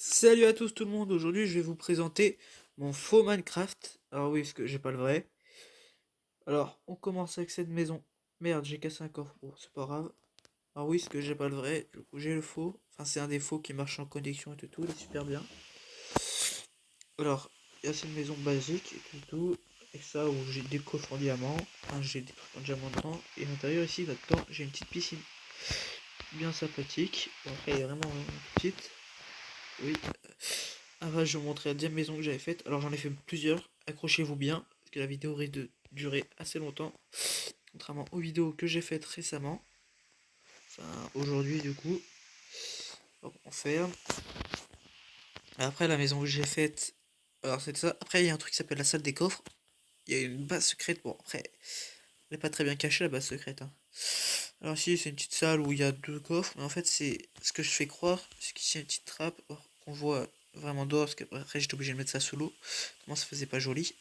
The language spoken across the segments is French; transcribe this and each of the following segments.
Salut à tous tout le monde, aujourd'hui je vais vous présenter mon faux Minecraft. Alors oui, parce que j'ai pas le vrai. Alors, on commence avec cette maison. Merde, j'ai cassé un coffre, bon, c'est pas grave. Alors oui, parce que j'ai pas le vrai, du coup j'ai le faux. Enfin, c'est un des faux qui marche en connexion et tout, il est super bien. Alors, il y a cette maison basique et tout, et ça où j'ai des coffres en diamant. Enfin, j'ai des trucs en diamant dedans. Et à l'intérieur ici, là-dedans, j'ai une petite piscine bien sympathique. Bon, après, elle est vraiment petite. Oui. Avant, je vais vous montrer la deuxième maison que j'avais faite. Alors, j'en ai fait plusieurs. Accrochez-vous bien, parce que la vidéo risque de durer assez longtemps. Contrairement aux vidéos que j'ai faites récemment. Enfin, aujourd'hui, du coup. Donc, on ferme. Après, la maison que j'ai faite. Alors, c'est ça. Après, il y a un truc qui s'appelle la salle des coffres. Il y a une base secrète. Bon, après, elle n'est pas très bien cachée, la base secrète, hein. Alors, ici, c'est une petite salle où il y a deux coffres. Mais en fait, c'est ce que je fais croire. C'est qu'ici, il y a une petite trappe qu'on voit vraiment dehors. Parce qu'après, j'étais obligé de mettre ça sous l'eau. Comment ça faisait pas joli.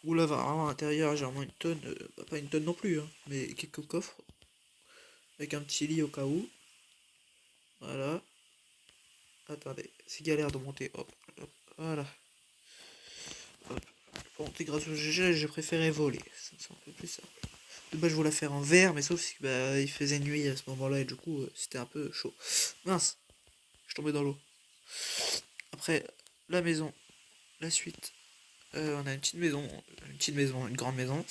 Où là, vraiment à l'intérieur, j'ai vraiment une tonne, pas une tonne non plus, hein, mais quelques coffres, avec un petit lit au cas où. Voilà. Attendez, c'est galère de monter. Hop, hop, voilà. Hop. Pour monter grâce au GG, j'ai préféré voler. C'est un peu plus simple. De base, je voulais faire en verre, mais sauf si bah, il faisait nuit à ce moment-là, et du coup, c'était un peu chaud. Mince, je tombais dans l'eau. Après, la maison, la suite. On a une petite maison, une grande maison.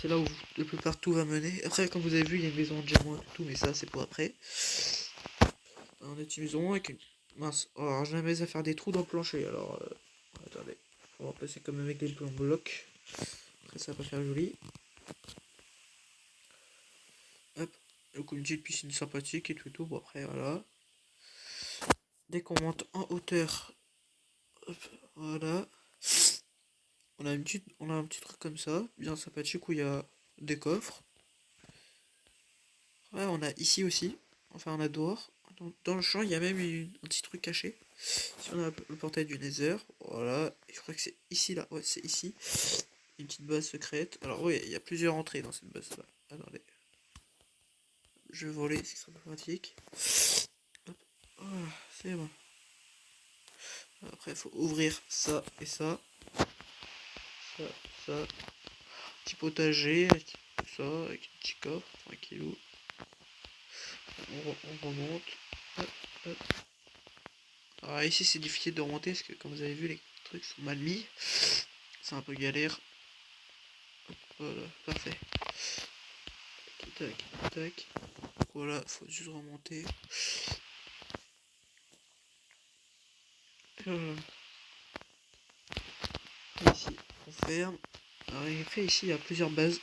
C'est là où la plupart tout va mener. Après, comme vous avez vu, il y a une maison en diamant et tout, mais ça, c'est pour après. On a une maison avec une... Mince, oh, alors je m'amuse à faire des trous dans le plancher, alors... attendez, on va passer quand même avec les plans blocs. Après, ça va pas faire joli. Hop, donc une petite piscine sympathique et tout, bon après, voilà. Dès qu'on monte en hauteur, hop, voilà. On a un petit truc comme ça, bien sympathique, où il y a des coffres. Ouais, on a ici aussi, enfin on a dehors. Dans le champ, il y a même un petit truc caché. Si on a le portail du Nether, voilà. Et je crois que c'est ici, là. Ouais, c'est ici. Une petite base secrète. Alors, oui, il y a plusieurs entrées dans cette base-là. Attendez. Je vais voler, c'est très pratique. Hop. Voilà, c'est bon. Après, il faut ouvrir ça et ça. Ça, ça. Petit potager avec tout ça, avec un petit coffre, tranquillou. On remonte. Hop, hop. Alors ici c'est difficile de remonter parce que comme vous avez vu les trucs sont mal mis. C'est un peu galère. Hop, voilà, parfait. Tac, tac. Voilà, faut juste remonter. Ici, on ferme. Alors après ici il y a plusieurs bases.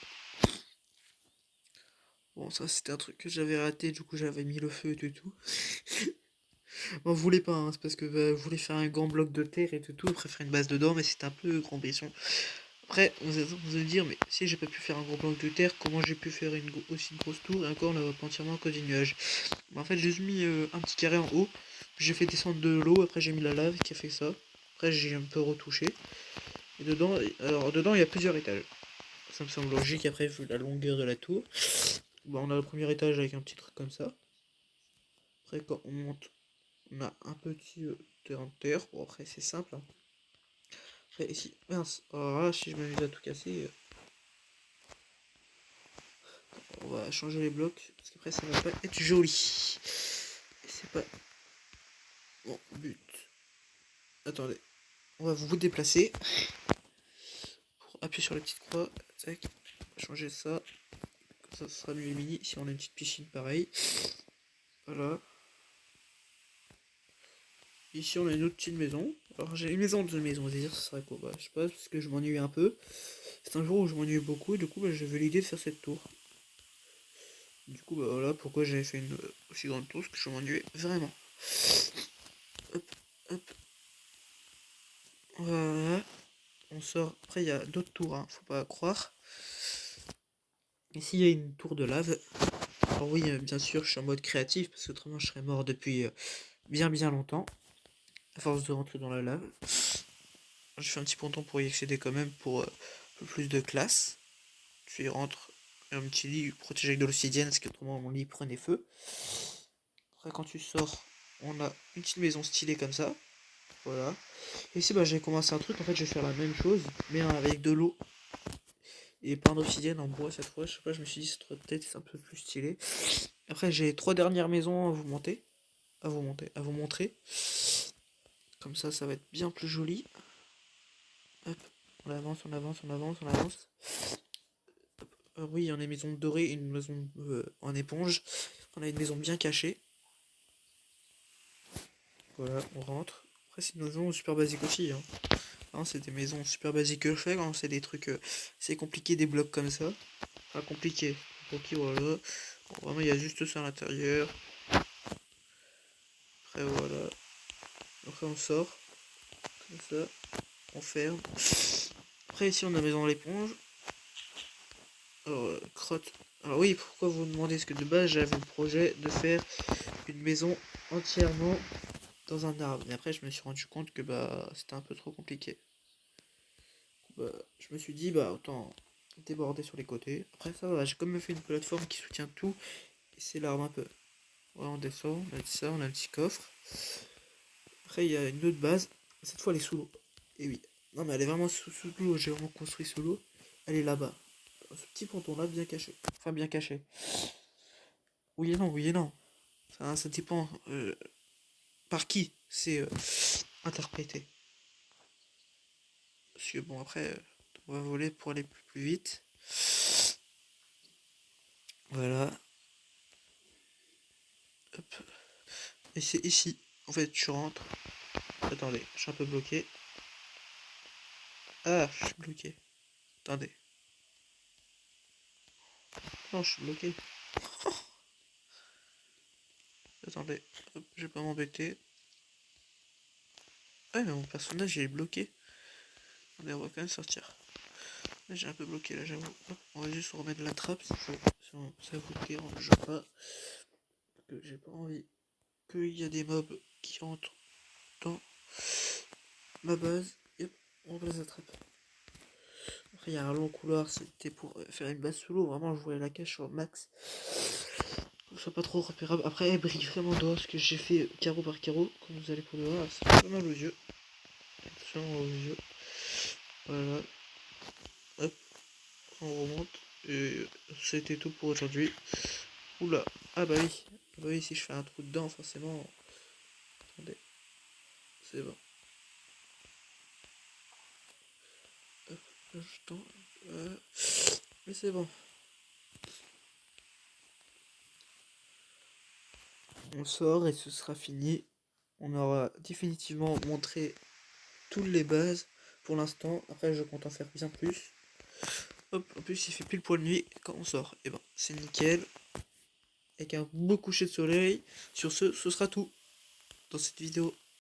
Bon ça c'était un truc que j'avais raté, du coup j'avais mis le feu et tout. Bon, vous voulez pas, hein, c'est parce que vous voulez faire un grand bloc de terre et tout, après faire une base dedans, mais c'est un peu grand ambition. Après, vous allez dire, mais si j'ai pas pu faire un gros bloc de terre, comment j'ai pu faire aussi une grosse tour, et encore on pas entièrement à cause du nuage. Bah, en fait, j'ai juste mis un petit carré en haut, puis j'ai fait descendre de l'eau, après j'ai mis la lave qui a fait ça. Après j'ai un peu retouché. Et dedans, alors dedans il y a plusieurs étages. Ça me semble logique après vu la longueur de la tour. Bon, on a le premier étage avec un petit truc comme ça. Après quand on monte, on a un petit terrain de terre. Bon après c'est simple, hein. Après ici, mince, alors là si je m'amuse à tout casser, on va changer les blocs, parce qu'après ça va pas être joli. Et c'est pas... Bon, but. Attendez, on va vous déplacer. Pour appuyer sur la petite croix, tac, changer ça. Comme ça sera mieux mini. Si on a une petite piscine pareil. Voilà. Ici on a une autre petite maison. Alors j'ai une maison, deux maisons, on va dire, ce serait quoi, bah, je sais pas, parce que je m'ennuie un peu. C'est un jour où je m'ennuie beaucoup, et du coup bah, j'avais l'idée de faire cette tour. Du coup bah voilà pourquoi j'avais fait une aussi grande tour, parce que je m'ennuyais vraiment. Hop, hop. Voilà. On sort. Après il y a d'autres tours, hein, faut pas croire. Ici il y a une tour de lave. Alors oui, bien sûr, je suis en mode créatif, parce que autrement je serais mort depuis bien longtemps. À force de rentrer dans la lave. Je fais un petit ponton pour y accéder quand même pour un peu plus de classe. Tu y rentres, un petit lit protégé avec de l'obsidienne, parce qu'autrement mon lit prenait feu. Après quand tu sors, on a une petite maison stylée comme ça. Voilà. Et ici, bah, j'ai commencé un truc. En fait, je vais faire la même chose, mais avec de l'eau. Et pas d'obsidienne en bois cette fois. Je sais pas, je me suis dit, c'est peut-être un peu plus stylé. Après, j'ai 3 dernières maisons à vous monter. À vous montrer. Comme ça va être bien plus joli. Hop, on avance, on avance, on avance, on avance. Oui, il y en a une maison dorée et une maison en éponge. On a une maison bien cachée. Voilà, on rentre. Après, c'est une maison super basique aussi. Hein, c'est des maisons super basiques que je fais. Quand c'est des trucs, c'est compliqué, des blocs comme ça. Pas compliqué. Ok, voilà. Bon, vraiment, il y a juste ça à l'intérieur. Après, voilà. Après, on sort. Comme ça. On ferme. Après, ici, on a maison à l'éponge. Alors, crotte. Alors oui, pourquoi vous demandez? Parce que de base, j'avais le projet de faire une maison entièrement dans un arbre. Mais après, je me suis rendu compte que bah c'était un peu trop compliqué. Bah, je me suis dit, bah autant déborder sur les côtés. Après, ça va, j'ai quand même fait une plateforme qui soutient tout. Et c'est l'arbre un peu. Voilà, on descend, on a ça, on a un petit coffre. Après, il y a une autre base. Cette fois, elle est sous l'eau. Et oui. Non, mais elle est vraiment sous l'eau. J'ai vraiment construit sous l'eau. Elle est là-bas. Ce petit ponton là, bien caché. Enfin, bien caché. Oui et non, oui et non. Ça dépend par qui c'est interprété. Parce que bon, après, on va voler pour aller plus vite. Voilà. Hop. Et c'est ici. En fait, tu rentres. Attendez, je suis un peu bloqué. Ah, je suis bloqué. Attendez. Non, je suis bloqué. Attendez. Hop, je vais pas m'embêter. Ouais, mais mon personnage il est bloqué. Attendez, on va quand même sortir. Là, j'ai un peu bloqué, là, j'avoue. On va juste remettre la trappe si ça vous dérange pas. Parce que j'ai pas envie qu'il y a des mobs qui rentrent dans ma base. Yep, on place la trappe. Après, il y a un long couloir, c'était pour faire une base sous l'eau. Vraiment, je voulais la cache au max. Que ce soit pas trop repérable. Après, elle brille vraiment dehors, parce que j'ai fait carreau par carreau. Comme vous allez pour le voir, c'est pas mal aux yeux. Attention aux yeux. Voilà. Hop, on remonte. Et c'était tout pour aujourd'hui. Oula. Ah bah oui. Ah bah oui, si je fais un trou dedans, forcément. Attendez. C'est bon. Hop, je tends. Mais c'est bon. On sort et ce sera fini. On aura définitivement montré toutes les bases pour l'instant. Après, je compte en faire bien plus. Hop, en plus, il fait pile poil nuit quand on sort. Et ben, c'est nickel. Avec un beau coucher de soleil. Sur ce sera tout dans cette vidéo.